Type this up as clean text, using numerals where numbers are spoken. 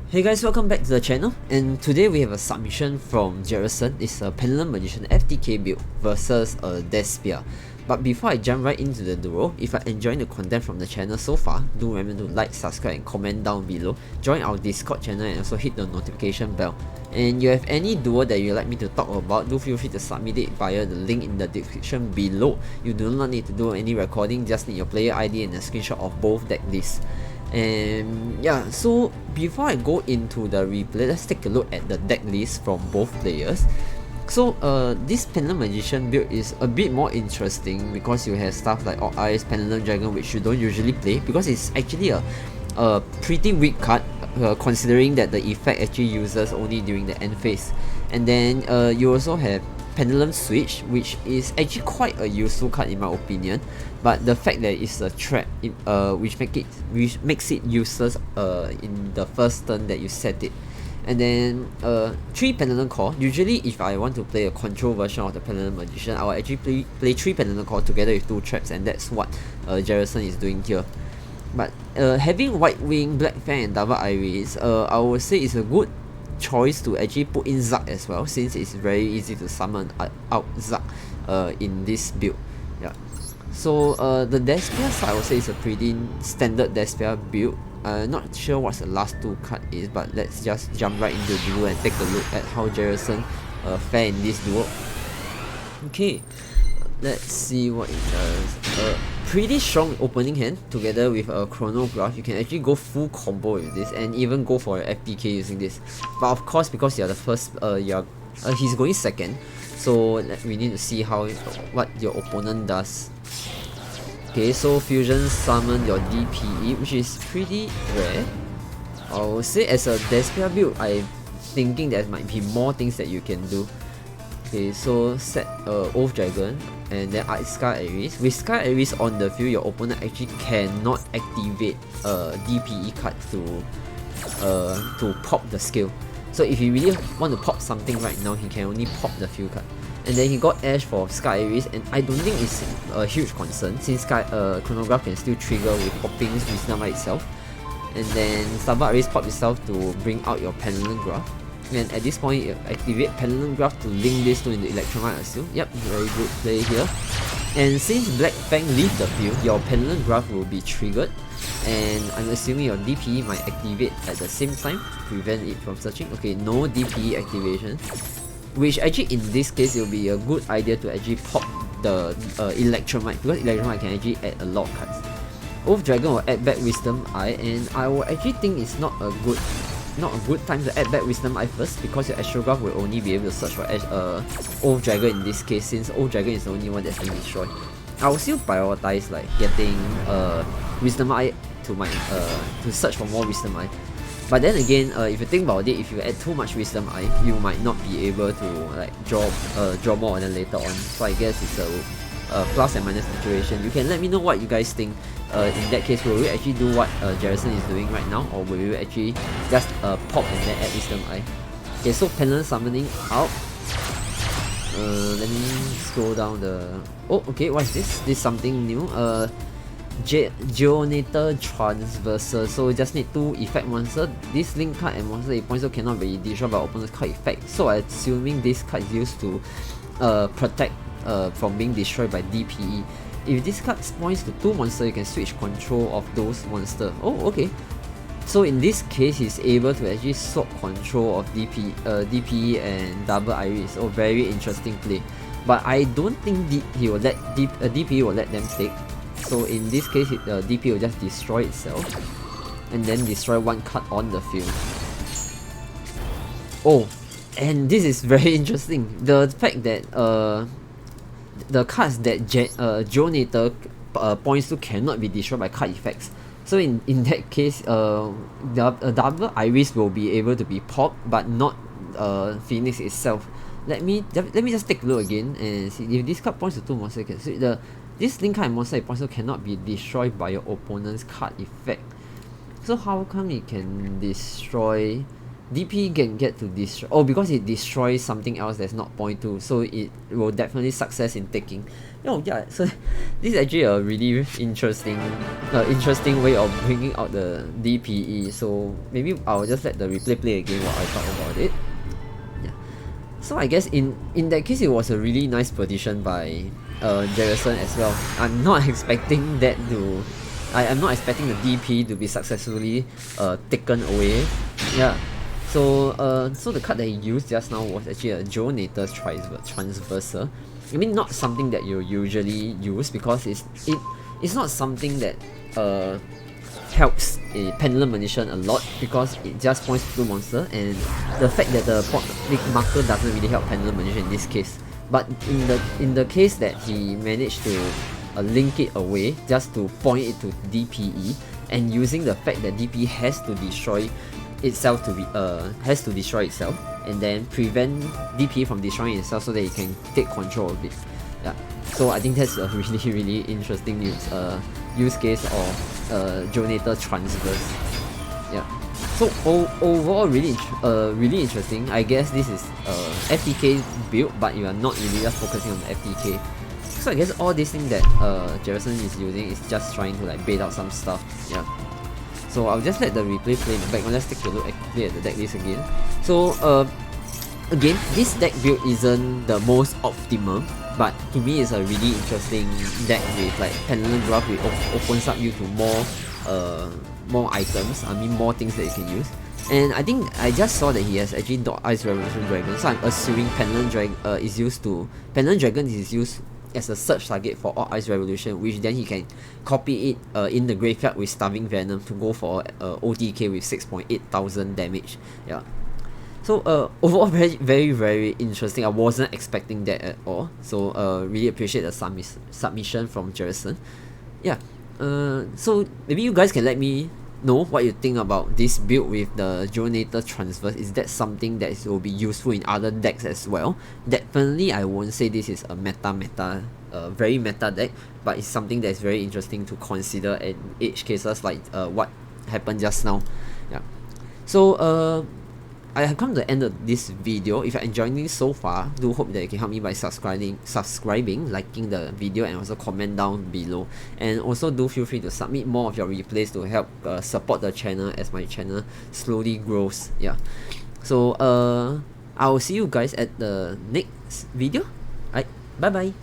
Hey guys, welcome back to the channel, and today we have a submission from Jerison. It's a Pendulum Magician FTK build versus a Despia. But before I jump right into the duel, if you're enjoying the content from the channel so far, do remember to like, subscribe and comment down below, join our Discord channel and also hit the notification bell. And you have any duel that you'd like me to talk about, do feel free to submit it via the link in the description below. You do not need to do any recording, just need your player ID and a screenshot of both deck lists. And yeah, so before I go into the replay, let's take a look at the deck list from both players. So this Pendulum Magician build is a bit more interesting because you have stuff like Orc Eyes, Pendulum Dragon, which you don't usually play because it's actually a pretty weak card considering that the effect actually uses only during the end phase. And then you also have Pendulum Switch, which is actually quite a useful card in my opinion, but the fact that it's a trap, which makes it useless in the first turn that you set it. And then 3 Pendulum Core. Usually if I want to play a control version of the Pendulum Magician, I will actually play 3 Pendulum Core together with 2 traps, and that's what Jerison is doing here. But having White Wing, Black Fang and Double Iris, I would say it's a good choice to actually put in Zug as well, since it's very easy to summon out Zug in this build. Yeah. So the Despia side, I would say it's a pretty standard Despia build. Not sure what the last 2 card is, but let's just jump right into the duel and take a look at how Jerison fare in this duel. Okay, let's see what it does. Pretty strong opening hand together with a chronograph. You can actually go full combo with this and even go for an FPK using this. But of course, because you're the first, he's going second, so we need to see what your opponent does. Okay, so Fusion summon your DPE, which is pretty rare. I would say as a Despia build, I'm thinking there might be more things that you can do. Okay, so set Oath Dragon and then Sky Aries. With Sky Aries on the field, your opponent actually cannot activate a DPE card to pop the skill. So if you really want to pop something right now, he can only pop the field card. And then he got Ash for Sky Aries, and I don't think it's a huge concern since Chronograph can still trigger with popping Wisdom Eye itself. And then Double Iris pop itself to bring out your Pendulum Graph. And at this point, you activate Pendulum Graph to link this to the Electromite, I assume. Yep, very good play here. And since Black Fang leaves the field, your Pendulum Graph will be triggered. And I'm assuming your DPE might activate at the same time to prevent it from searching. Okay, no DPE activation. Which actually in this case, it will be a good idea to actually pop the Electromite, because Electromite can actually add a lot of cards. Oath Dragon will add back Wisdom Eye, and I will actually think it's not a good time to add back Wisdom Eye first, because your Astrograph will only be able to search for Oath Dragon in this case, since Oath Dragon is the only one that's being destroyed. I will still prioritize like getting Wisdom Eye to search for more Wisdom Eye. But then again, if you think about it, if you add too much Wisdom Eye, you might not be able to like draw more than later on. So I guess it's a plus and minus situation. You can let me know what you guys think. In that case, will we actually do what Jerison is doing right now, or will we actually just pop and then add Wisdom Eye? Okay, so Pendulum summoning out. Let me scroll down the... Oh, okay, what is this? This is something new. Geonator Transversal. So just need 2 effect monster. This link card and monster it points out cannot be destroyed by opponent's card effect. So I'm assuming this card is used to protect from being destroyed by DPE. If this card points to 2 monsters, you can switch control of those monsters. Oh, okay. So in this case, he's able to actually swap control of DPE and Double Iris. Oh, very interesting play. But I don't think he will let DPE will let them take. So in this case, DP will just destroy itself and then destroy 1 card on the field. Oh, and this is very interesting. The fact that the cards that Geonator points to cannot be destroyed by card effects. So in that case, the Double Iris will be able to be popped, but not Phoenix itself. Let me just take a look again and see if this card points to 2 monsters. So this link card and monster also cannot be destroyed by your opponent's card effect. So how come it can destroy DP can get to destroy. Oh, because it destroys something else that's not point 2, so it will definitely success in taking. Oh yeah, so this is actually a really interesting way of bringing out the DPE. So maybe I'll just let the replay play again while I talk about it. Yeah. So I guess in that case it was a really nice position by Jerison as well. I'm not expecting that to. I'm not expecting the DP to be successfully taken away. Yeah. So the card that he used just now was actually a Jonator's Transversal. I mean, not something that you usually use because it's not something that helps a Pendulum Magician a lot because it just points to 2 monsters, and the fact that the marker doesn't really help Pendulum Magician in this case. But in the case that he managed to link it away just to point it to DPE, and using the fact that DPE has to destroy itself and then prevent DPE from destroying itself so that it can take control of it. Yeah. So I think that's a really interesting use case of Jonator Transverse. Yeah. So overall really interesting. I guess this is FTK build, but you are not really just focusing on the FTK. So I guess all these things that Jerison is using is just trying to like bait out some stuff. Yeah. So I'll just let the replay play in the background. Let's take a look at the deck list again. So again, this deck build isn't the most optimal, but to me it's a really interesting deck with like Pendulum Graph, which opens up you to more items. I mean more things that you can use. And I think I just saw that he has actually Dot Ice Revolution Dragon, so I'm assuming Pendulum Dragon is used as a search target for Odd Ice Revolution, which then he can copy it in the graveyard with Starving Venom to go for OTK with 6,800 damage. Yeah. So overall very interesting. I wasn't expecting that at all. So really appreciate the submission from Jerison. Yeah. So maybe you guys can let me know what you think about this build with the Jonator Transverse. Is that something that will be useful in other decks as well? Definitely I won't say this is a very meta deck, but it's something that is very interesting to consider in edge cases like what happened just now. Yeah. So I have come to the end of this video. If you're enjoying this so far, do hope that you can help me by subscribing, liking the video, and also comment down below. And also do feel free to submit more of your replays to help support the channel as my channel slowly grows. Yeah. So I will see you guys at the next video. Alright, bye bye.